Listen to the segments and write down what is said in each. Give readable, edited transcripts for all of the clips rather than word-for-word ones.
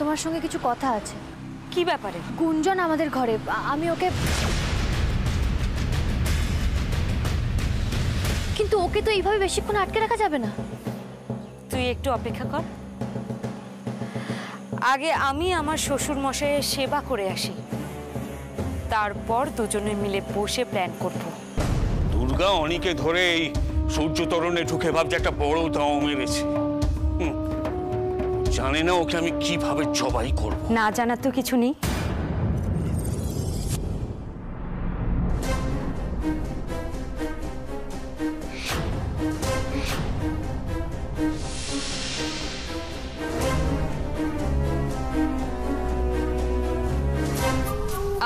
তোমার সঙ্গে কিছু কথা আছে। কি ব্যাপারে? গুঞ্জন আমাদের ঘরে, আমি ওকে, কিন্তু ওকে তো এইভাবে বেশিক্ষণ আটকে রাখা যাবে না। তুই একটু অপেক্ষা কর, আগে আমি আমার শ্বশুর মশাইয়ের সেবা করে আসি, তারপর দুজনে মিলে বসে প্ল্যান করব। দুর্গা অনিকে ধরে এই সূর্য তরণে ঢুকে ভাবছে একটা বড় দাও মেরেছে। জানে না ওকে আমি কিভাবে জবাই করব। না জানার তো কিছু নেই।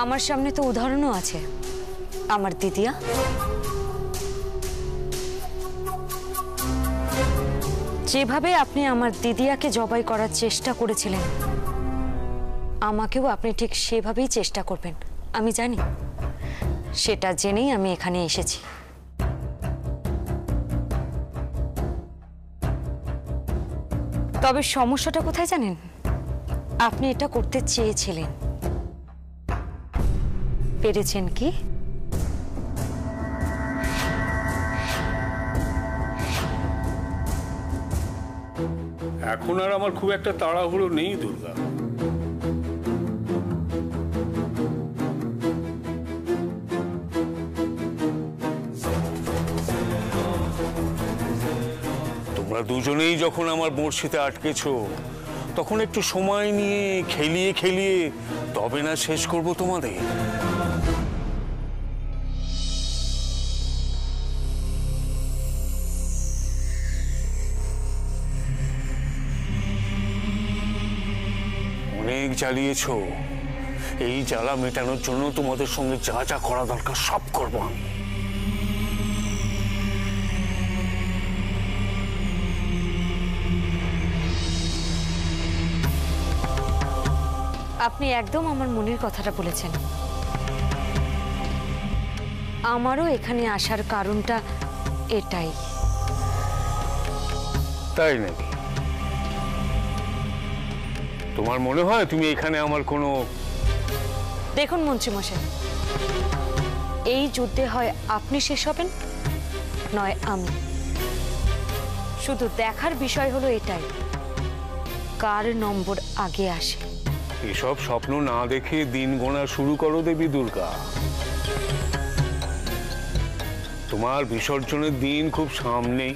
আমার সামনে তো উদাহরণও আছে, আমার দিদিয়া। যেভাবে আপনি আমার দিদিয়াকে জবাই করার চেষ্টা করেছিলেন, আমাকেও আপনি ঠিক সেভাবেই চেষ্টা করবেন, আমি জানি। সেটা জেনেই আমি এখানে এসেছি। তবে সমস্যাটা কোথায় জানেন? আপনি এটা করতে চেয়েছিলেন, পেরেছেন কি? এখন আর আমার খুব একটা তাড়াহুড়ো নেই দুর্গা। তোমরা দুজনেই যখন আমার বড়শিতে আটকেছো, তখন একটু সময় নিয়ে খেলিয়ে খেলিয়ে তবে না শেষ করব তোমাদের। অনেক জ্বালিয়েছো, এই জ্বালা মেটানোর জন্য তোমাদের সঙ্গে যা যা করা দরকার সব করবো আমি। আপনি একদম আমার মনের কথাটা বলেছেন। আমারও এখানে আসার কারণটা এটাই। তাই নাকি? তোমার মনে হয় তুমি এখানে আমার কোনো... দেখুন মন্ত্রীমশাই, এই যুদ্ধে হয় আপনি শেষ হবেন, নয় আমি। শুধু দেখার বিষয় হলো এটাই, কার নম্বর আগে আসে। এসব স্বপ্ন না দেখে দিন গোনা শুরু করো দেবী দুর্গা। তোমার বিসর্জনের দিন খুব সামনেই।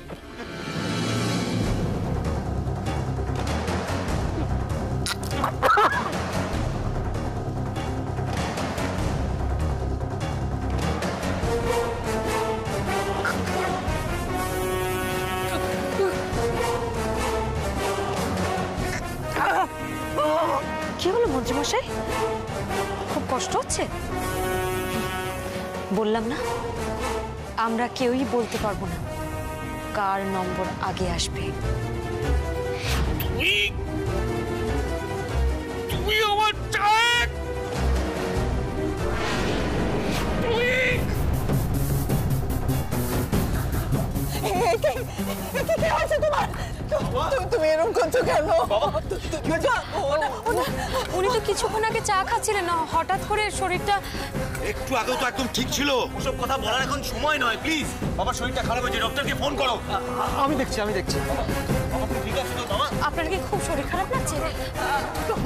কি হলো মন্ত্রীমশাই, খুব কষ্ট হচ্ছে? বললাম না, আমরা কেউই বলতে পারবো না কার নম্বর আগে আসবে। তুমি আমার চাক! তুমি এরকম করছো কেন? উনি তো কিছুক্ষণ আগে চা খাচ্ছিলেন, হঠাৎ করে শরীরটা... একটু আগেও তো একদম ঠিক ছিল। ওসব কথা বলার এখন সময় নয়, প্লিজ। বাবার শরীরটা খারাপ হয়েছে, ডক্টরকে ফোন করো। আমি দেখছি। বাবা ঠিক আছে তো বাবা? আপনার কি খুব শরীর খারাপ লাগছে?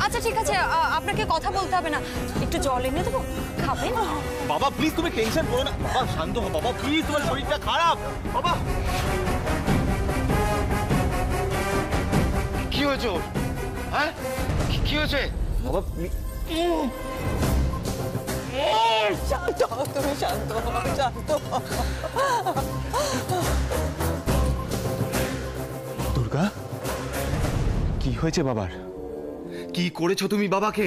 আচ্ছা ঠিক আছে, আপনাকে কথা বলতে হবে না, একটু জল এনে দেবো, খাবেন? বাবা প্লিজ, তুমি টেনশন করো না। বাবা শান্ত হও বাবা, প্লিজ। তোমার শরীরটা খারাপ বাবা। কি হয়েছে ওর? হ্যাঁ কি হয়েছে বাবা? শান্ত হও, তুমি শান্ত হও, শান্ত হও। দুর্গা, কি হয়েছে বাবার? কি করেছো তুমি বাবাকে?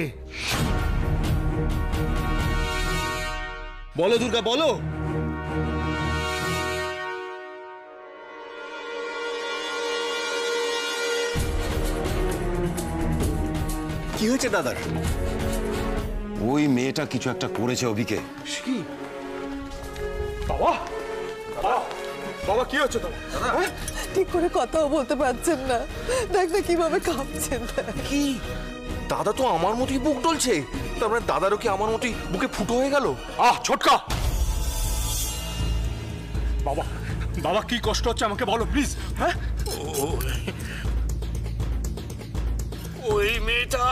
বলো দুর্গা, বলো। কি হয়েছে দাদার? ওই মেয়েটা কিছু একটা করেছে অভিকে। কি বাবা? বাবা কি হচ্ছে তোমার? ঠিক করে কথাও বলতে পারছেন না, দেখ না কিভাবে কাঁপছেন। কি দাদা তো আমার মতোই বুক ডলছে, তার মানে দাদারও কি আমার মতোই বুকে ফুটো হয়ে গেল? ছোটকা বাবা, বাবা কি কষ্ট হচ্ছে আমাকে বলো প্লিজ। হ্যাঁ, ওই মেয়েটা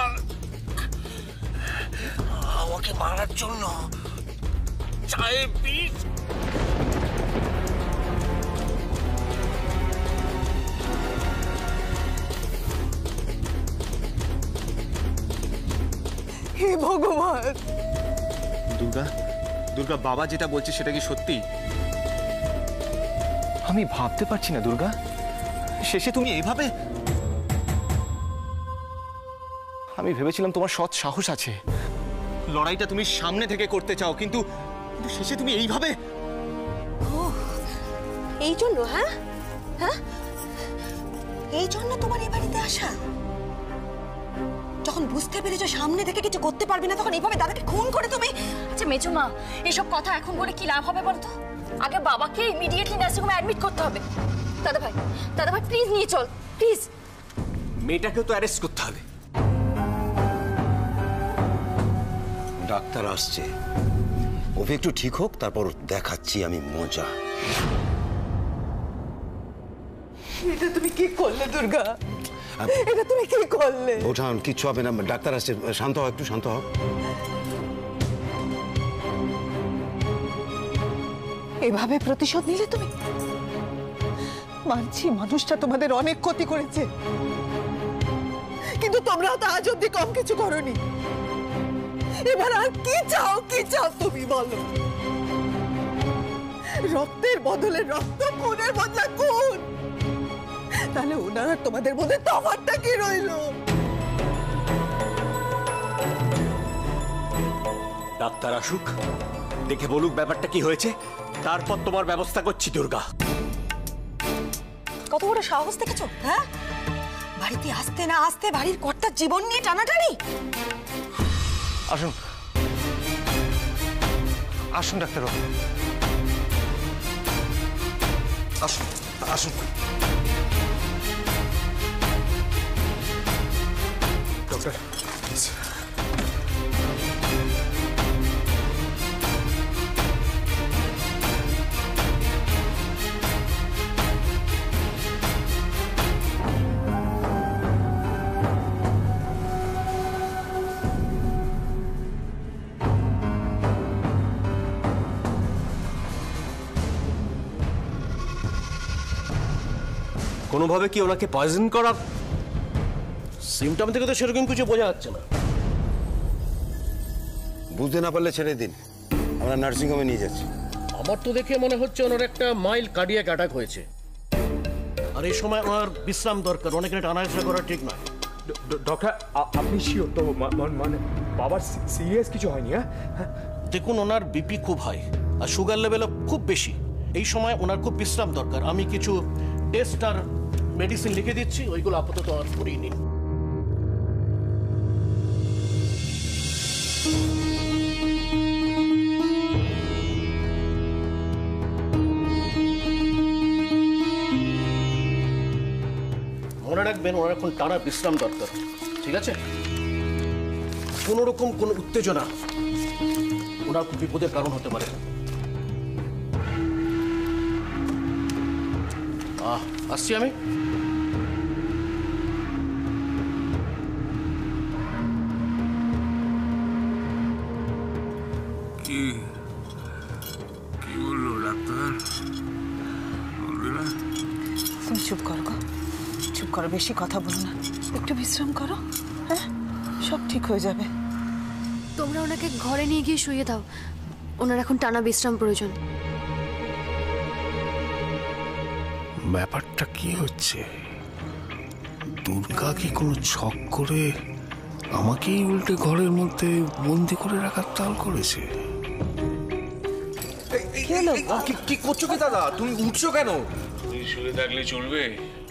আমাকে মারার জন্য চায়ে বিষ। হে ভগবান! দুর্গা, দুর্গা, বাবা যেটা বলছে সেটা কি সত্যি? আমি ভাবতে পারছি না দুর্গা, শেষে তুমি এইভাবে। আমি ভেবেছিলাম তোমার সৎ সাহস আছে, লড়াইটা তুমি সামনে থেকে করতে চাও, কিন্তু শেষে তুমি এইভাবে। এই জন্য? হ্যাঁ হ্যাঁ, এই জন্য তোমার এই বাড়িতে আসা? যখন বুঝতে পেরেছো সামনে থেকে কিছু করতে পারবে না, তখন এইভাবে দাদাকে খুন করে তুমি। আচ্ছা মেজমা, এসব কথা এখন বলে কি লাভ হবে বলতো? আগে বাবাকে ইমিডিয়েটলি নার্সিং হোমে অ্যাডমিট করতে হবে। দাদা ভাই প্লিজ নিয়ে চল প্লিজ। মেয়েটাকেও তো অ্যারেস্ট করতে হবে। ডাক্তার আসছে, ওকে একটু ঠিক হোক, তারপর দেখাচ্ছি আমি মজা। এটা তুমি কি করলে দুর্গা? এটা তুমি কি করলে? ওঠান, কিচ্ছু হবে না, ডাক্তার আসছে, শান্ত হও, একটু শান্ত হও। এভাবে প্রতিশোধ নিলে তুমি? মানছি মানুষটা তোমাদের অনেক ক্ষতি করেছে, কিন্তু তোমরা তো আজ অব্দি কম কিছু করোনি। এবার আর কি চাও, কি চাও তুমি বলো? রক্তের বদলে রক্ত, খুনের বদলে খুন। তাহলে ওনারা তোমাদের মধ্যে তফাৎটা কি রইল? ডাক্তার আসুক, দেখে বলুক ব্যাপারটা কি হয়েছে, তারপর তোমার ব্যবস্থা করছি দুর্গা। কত বড় সাহস দেখেছো? হ্যাঁ, বাড়িতে আসতে না আসতে বাড়ির কর্তার জীবন নিয়ে টানাটানি। আসুন আসুন ডাক্তারবাবু, আসুন আসুন। ডক্টর, কোনোভাবে কি ওনাকে পয়জন করা? সিমটম থেকে তো সেরকম কিছু বোঝা যাচ্ছে না। বুঝতে না পারলে ছেড়ে দিন, আমরা নার্সিংহোমে নিয়ে যাচ্ছি। আমার তো দেখে মনে হচ্ছে ওনার একটা মাইল্ড কার্ডিয়াক অ্যাটাক হয়েছে, আর এই সময় ওনার বিশ্রাম দরকার, অনেক টানাহেসা করা ঠিক নয়। ডক্টর, আপনি শিওর তো? মানে বাবার সিরিয়াস কিছু হয়নি? হ্যাঁ, দেখুন ওনার বিপি খুব হাই আর সুগার লেভেলও খুব বেশি, এই সময় ওনার খুব বিশ্রাম দরকার। আমি কিছু টেস্ট আর মেডিসিন লিখে দিচ্ছি, ওইগুলো আপাতত আর করিয়ে নিন। মনে রাখবেন ওনার এখন টানা বিশ্রাম দরকার, ঠিক আছে? কোনো রকম কোনো উত্তেজনা ওনার খুব বিপদের কারণ হতে পারে। আসছি আমি। কি বললো ডাক্তার? তুমি চুপ করো গো, চুপ করো, বেশি কথা বলো না, একটু বিশ্রাম করো। হ্যাঁ, সব ঠিক হয়ে যাবে। তোমরা ওনাকে ঘরে নিয়ে গিয়ে শুয়ে দাও, ওনার এখন টানা বিশ্রাম প্রয়োজন। ব্যাপারটা কি হচ্ছে? দুর্গা কি কোনো ছক করে আমাকেই উল্টে ঘরের মধ্যে বন্দি করে রাখার তাল করেছে? কি করছো কি দাদা? তুমি উঠছো কেন? তুই শুয়ে থাকলে চলবে?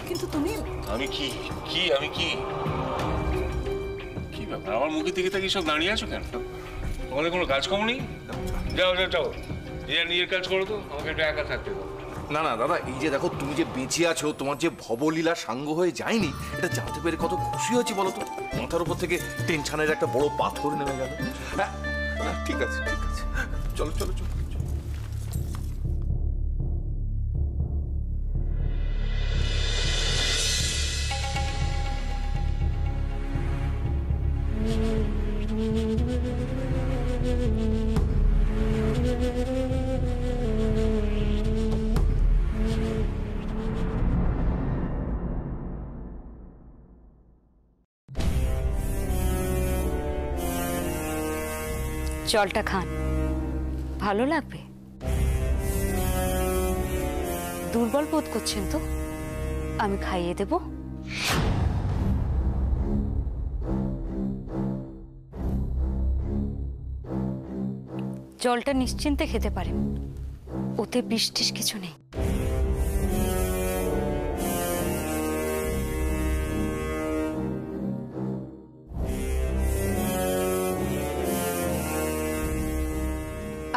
কিন্তু তুমি আমি কি কি ব্যাপার? আমার মুখের দিকে তাকিয়ে সব দাঁড়িয়ে আছো কেন? তোমাদের কোনো কাজকর্ম নেই? যাও, নিজের কাজ করো তো, আমাকে একটু একা থাকতে দাও। না না দাদা, এই যে দেখো তুমি যে বেঁচে আছো, তোমার যে ভবলীলা সাঙ্গ হয়ে যায়নি, এটা জানতে পেরে কত খুশি হয়েছি বলো তো। মাথার উপর থেকে টেনশনের একটা বড় পাথর নেমে গেল। হ্যাঁ, ঠিক আছে ঠিক আছে, চলো চলো চলো। জলটা খান, ভালো লাগবে। দুর্বল বোধ করছেন তো, আমি খাইয়ে দেব। জলটা নিশ্চিন্তে খেতে পারেন, ওতে বিষ টিষ কিছু নেই।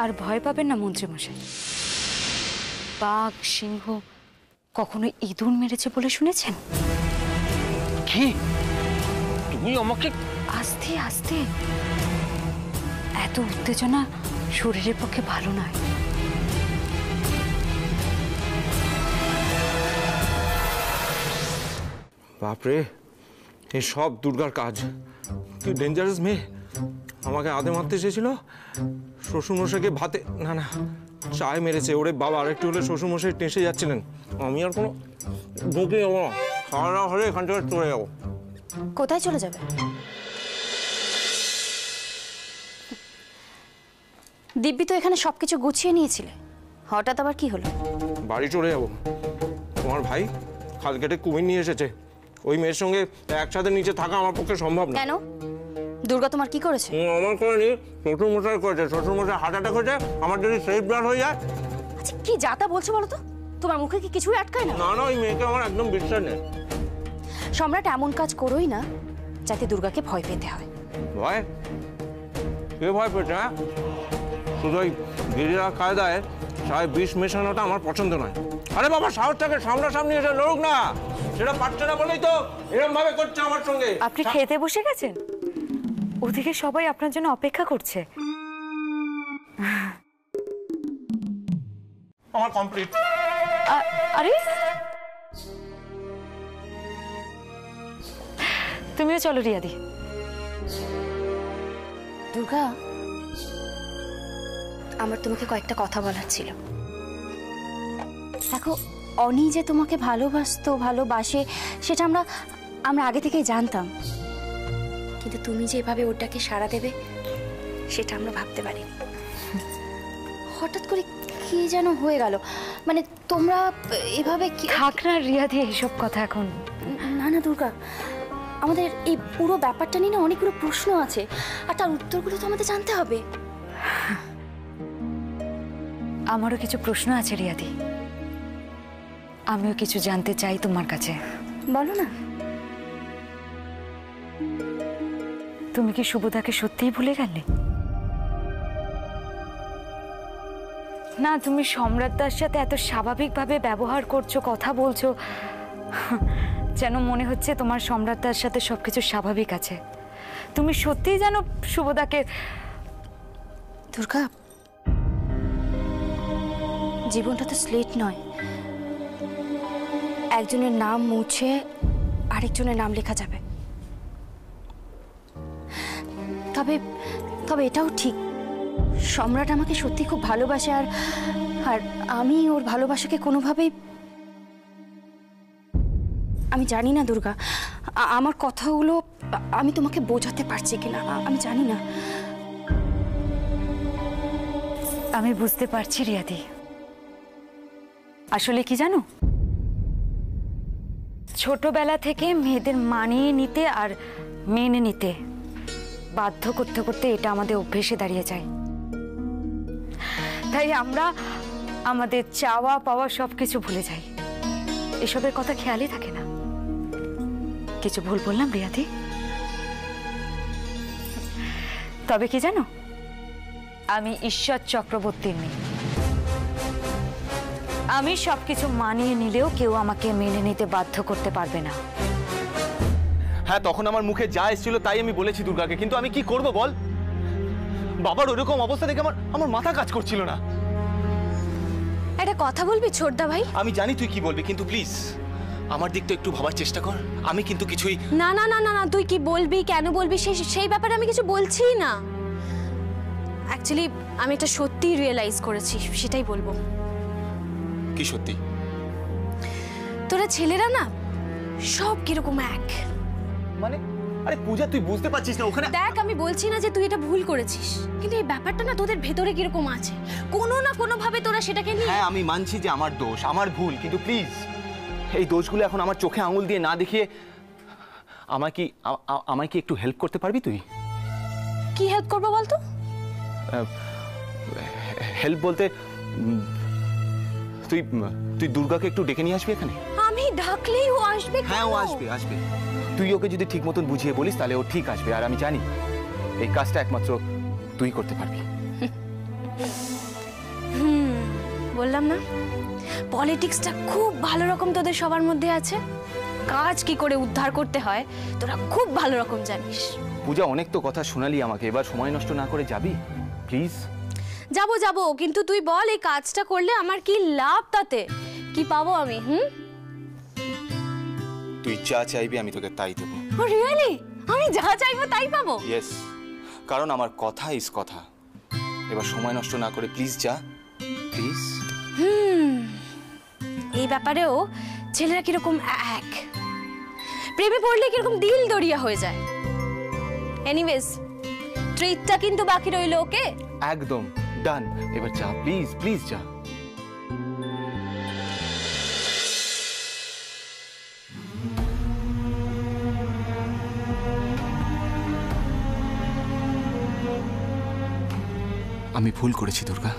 আর ভয় পাবেন না মন্ত্রীমশাই। বাঘ সিংহ কখনো ইঁদুর মেরেছে বলে শুনেছেন? কি তুমি আমাকে? আস্তে আস্তে, এত উত্তেজনা শরীরের পক্ষে ভালো নয়। বাপরে, এই সব দুর্গার কাজ। কি ডেঞ্জারাস মেয়ে। আমাকে আদে মারতে এসেছিল, শ্বশুরমশাইকে ভাতে না না চায় মেরেছে। ওরে বাবা, আরেকটু হলে শ্বশুরমশাই টেসে যাচ্ছিলেন। আমি আর কোনো ঢুকে যাবো না, খাওয়া দাওয়া হলে এখান থেকে চলে যাবো। কোথায় চলে যাবে? দিব্যি তো এখানে সবকিছু গুছিয়ে নিয়েছিলে, হঠাৎ আবার কি হলো? বাড়ি চলে যাবো। তোমার ভাই খাল কেটে কুমির নিয়ে এসেছে। ওই মেয়ের সঙ্গে একসাথে নিচে থাকা আমার পক্ষে সম্ভব না। কেন? দুর্গা তোমার কি করেছে? আমার করেনি, শ্বশুরমশাই করেছে। শ্বশুরমশাই হার্ট অ্যাটাক হয়েছে, আমার যদি সেফ ব্লাড হয়ে যায়। আচ্ছা, কি যাতা বলছো বলো তো? তোমার মুখে কি কিছুই আটকায় না? না না, ওই মেয়েকে আমার একদম বিশ্বাস নেই। সম্রাট, এমন কাজ করোই না যাতে দুর্গাকে ভয় পেতে হয়। ভয়? কে ভয় পেয়েছে? হ্যাঁ, শুধু ওই গিরিরা কায়দায় সাহেব বিষ মেশানোটা আমার পছন্দ নয়। আরে বাবা, সাহসটাকে সামনাসামনি এসে লড়ুক না, সেটা পারছে না বলেই তো এরকম ভাবে করছে আমার সঙ্গে। আপনি খেতে বসে গেছেন? ওদিকে সবাই আপনার জন্য অপেক্ষা করছে। আমার কমপ্লিট। আরে তুমিও চলো রিয়াদি। দুর্গা, আমার তোমাকে কয়েকটা কথা বলার ছিল। দেখো, অনি যে তোমাকে ভালোবাসে সেটা আমরা আগে থেকেই জানতাম, কিন্তু তুমি যেভাবে ওটাকে সাড়া দেবে সেটা আমরা ভাবতে পারিনি। হঠাৎ করে কি যেন হয়ে গেল, মানে তোমরা এভাবে থাক না রিয়াদি এইসব কথা এখন। না না দুর্গা, আমাদের এই পুরো ব্যাপারটা নিয়ে না অনেকগুলো প্রশ্ন আছে, আর তার উত্তরগুলো তো আমাদের জানতে হবে। আমারও কিছু প্রশ্ন আছে রিয়াদি, আমিও কিছু জানতে চাই তোমার কাছে। বলো না। তুমি কি শুভদাকে সত্যিই ভুলে গেলে? না, তুমি সম্রাটদার সাথে এত স্বাভাবিকভাবে ব্যবহার করছো, কথা বলছো, যেন মনে হচ্ছে তোমার সম্রাটদার সাথে সবকিছু স্বাভাবিক আছে। তুমি সত্যিই জানো শুভদাকে? দুর্গা, জীবনটা তো স্লেট নয়, একজনের নাম মুছে আরেকজনের নাম লেখা যাবে। তবে তবে এটাও ঠিক, সম্রাট আমাকে সত্যি খুব ভালোবাসে, আর আমি ওর ভালোবাসাকে কোনোভাবেই, আমি জানি না দুর্গা, আমার কথাগুলো আমি তোমাকে বোঝাতে পারছি কিনা আমি জানি না। আমি বুঝতে পারছি রিয়াদি। আসলে কি জানো, ছোটবেলা থেকে মেয়েদের মানিয়ে নিতে আর মেনে নিতে বাধ্য করতে করতে এটা আমাদের অভ্যেসে দাঁড়িয়ে যায়। তাই আমরা আমাদের চাওয়া পাওয়া সবকিছু ভুলে যাই, এসবের কথা খেয়ালই থাকে না। কিছু ভুল বললাম রিয়াদি? তবে কি জানো, আমি ঈশ্বর চক্রবর্তীর মেয়ে, আমি সবকিছু মানিয়ে নিলেও কেউ আমাকে মেনে নিতে বাধ্য করতে পারবে না। হ্যাঁ, তখন আমার মুখে যা এসেছিল তাই আমি বলেছি দুর্গাকে, কিন্তু আমি কি করব বল? বাবার ওরকম অবস্থা দেখে আমার মাথা কাজ করছিল না। একটা কথা বলবি ছোটদা ভাই? আমি জানি তুই কি বলবি, কিন্তু প্লিজ আমার দিকটা একটু ভাবার চেষ্টা কর। আমি কিন্তু কিছুই না না না না না, তুই কি বলবি, কেন বলবি, সেই ব্যাপারে আমি কিছু বলছি না। অ্যাকচুয়ালি আমি এটা সত্যি রিয়েলাইজ করেছি, সেটাই বলবো। কি সত্যি? তোরা ছেলেরা না সব কিরকম এক। মানে আরে পূজা, তুই বুঝতে পারছিস না? ওখানে দেখ, আমি বলছি না যে তুই এটা ভুল করেছিস, কিন্তু এই ব্যাপারটা না তোদের ভেতরে কিরকম আছে, কোনো না কোনো ভাবে তোরা সেটাকে নিয়ে। হ্যাঁ, আমি মানছি যে আমার দোষ, আমার ভুল, কিন্তু প্লিজ এই দোষগুলো এখন আমার চোখে আঙুল দিয়ে না দেখিয়ে আমায় কি একটু হেল্প করতে পারবি তুই? কি হেল্প করবো বলতো? হেল্প বলতে তুই দুর্গাকে একটু ডেকে নিয়ে আসবি এখানে। আমি ডাকলেই ও আসবে? হ্যাঁ, ও আসবে। তুই ওকে যদি ঠিক মতন বুঝিয়ে বলিস তাহলে ও ঠিক আসবে। আর আমি জানি এই কাজটা একমাত্র তুই করতে পারবি। বললাম না, পলিটিক্সটা খুব ভালো রকম তোদের সবার মধ্যে আছে। কাজ কি করে উদ্ধার করতে হয় তোরা খুব ভালো রকম জানিস। পূজা, অনেক তো কথা শোনালি আমাকে, এবার সময় নষ্ট না করে যাবি প্লিজ? যাবো, কিন্তু তুই বল এই কাজটা করলে আমার কি লাভ, তাতে কি পাবো আমি? তুই যা চাইবি আমি তোকে তাই দেবো। ও রিয়েলি? আমি যা চাইবো তাই পাবো? ইয়েস, কারণ আমার কথা ইজ কথা। এবার সময় নষ্ট না করে প্লিজ যা, প্লিজ। এই ব্যাপারেও ছেলেরা কিরকম এক, প্রেমে পড়লে কিরকম দিল দরিয়া হয়ে যায়। এনিওয়েজ, ট্রিটটা কিন্তু বাকি রইল। ওকে, একদম ডান। এবার যা, প্লিজ প্লিজ যা। আমি ভুল করেছি দুর্গা,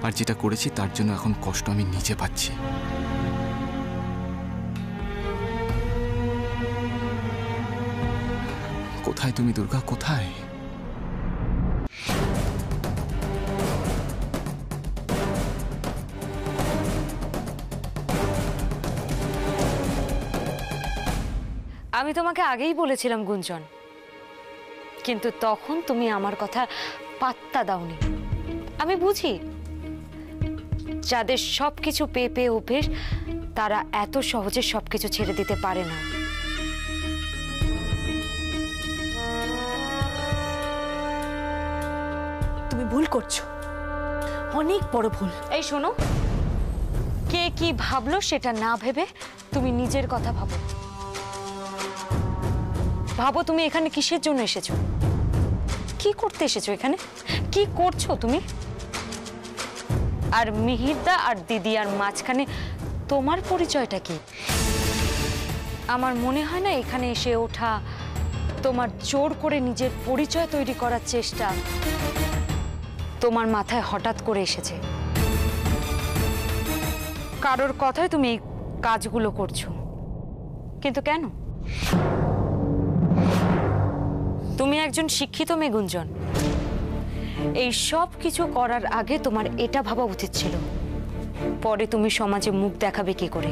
আর যেটা করেছি তার জন্য এখন কষ্ট আমি নিজে পাচ্ছি। কোথায় তুমি দুর্গা, কোথায়? আমি তোমাকে আগেই বলেছিলাম গুঞ্জন, কিন্তু তখন তুমি আমার কথা পাত্তা দাওনি। আমি বুঝি যাদের সবকিছু পেয়ে পেয়ে অভ্যেস তারা এত সহজে সবকিছু ছেড়ে দিতে পারে না। তুমি ভুল করছো, অনেক বড় ভুল। এই শোনো, কে কি ভাবলো সেটা না ভেবে তুমি নিজের কথা ভাবো। ভাবো তুমি এখানে কিসের জন্য এসেছো, কি করতে এসেছো, এখানে কি করছো তুমি? আর মিহিরদা আর দিদি আর মাঝখানে তোমার পরিচয়টা কি? আমার মনে হয় না এখানে এসে ওঠা, তোমার জোর করে নিজের পরিচয় তৈরি করার চেষ্টা তোমার মাথায় হঠাৎ করে এসেছে। কারোর কথায় তুমি এই কাজগুলো করছো, কিন্তু কেন? তুমি একজন শিক্ষিত মেয়ে গুঞ্জন, এই সব কিছু করার আগে তোমার এটা ভাবা উচিত ছিল পরে তুমি সমাজে মুখ দেখাবে কি করে।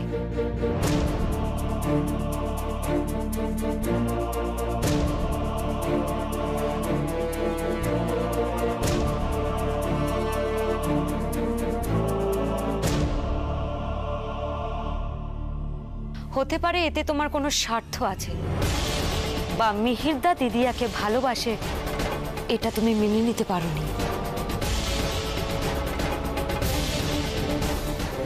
হতে পারে এতে তোমার কোনো স্বার্থ আছে, বা মিহিরদা দিদিয়াকে ভালোবাসে এটা তুমি মেনে নিতে পারোনি।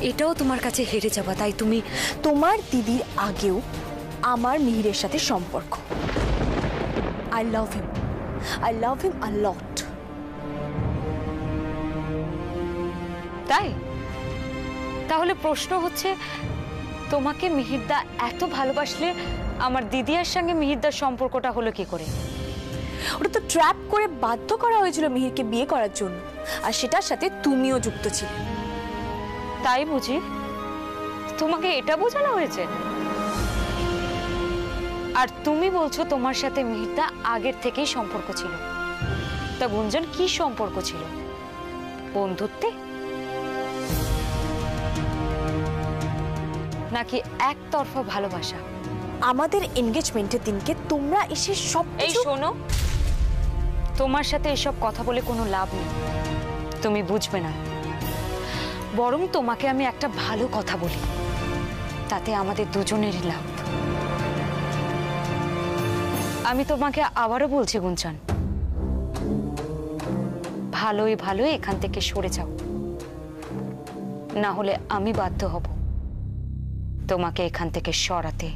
এটাও তোমার কাছে হেরে যাওয়া, তাই তুমি তোমার দিদির আগেও আমার মিহিরের সাথে সম্পর্ক। আই লাভ হিম আ লট। তাই তাহলে প্রশ্ন হচ্ছে, তোমাকে মিহিরদা এত ভালোবাসলে আমার দিদিয়ার সঙ্গে মিহিরদার সম্পর্কটা হলো কি করে? ওটা তো ট্র্যাপ করে বাধ্য করা হয়েছিল মিহিরকে বিয়ে করার জন্য, আর সেটার সাথে তুমিও যুক্ত ছিলে। তাই বুঝি? তোমাকে এটা বোঝানো হয়েছে? আর তুমি বলছো তোমার সাথে মিহিরদা আগের থেকেই সম্পর্ক ছিল। তা গুঞ্জন, কি সম্পর্ক ছিল? বন্ধুত্বে? নাকি একতরফা ভালোবাসা? আমাদের এনগেজমেন্টের দিনকে তোমরা এসে সব এই শোনো, তোমার সাথে এসব কথা বলে কোনো লাভ নেই, তুমি বুঝবে না। বরং তোমাকে আমি একটা ভালো কথা বলি, তাতে আমাদের দুজনেরই লাভ। আমি তোমাকে আবারও বলছি গুঞ্জন, ভালোই ভালোই এখান থেকে সরে যাও, না হলে আমি বাধ্য হব তোমাকে এখান থেকে সরাতে।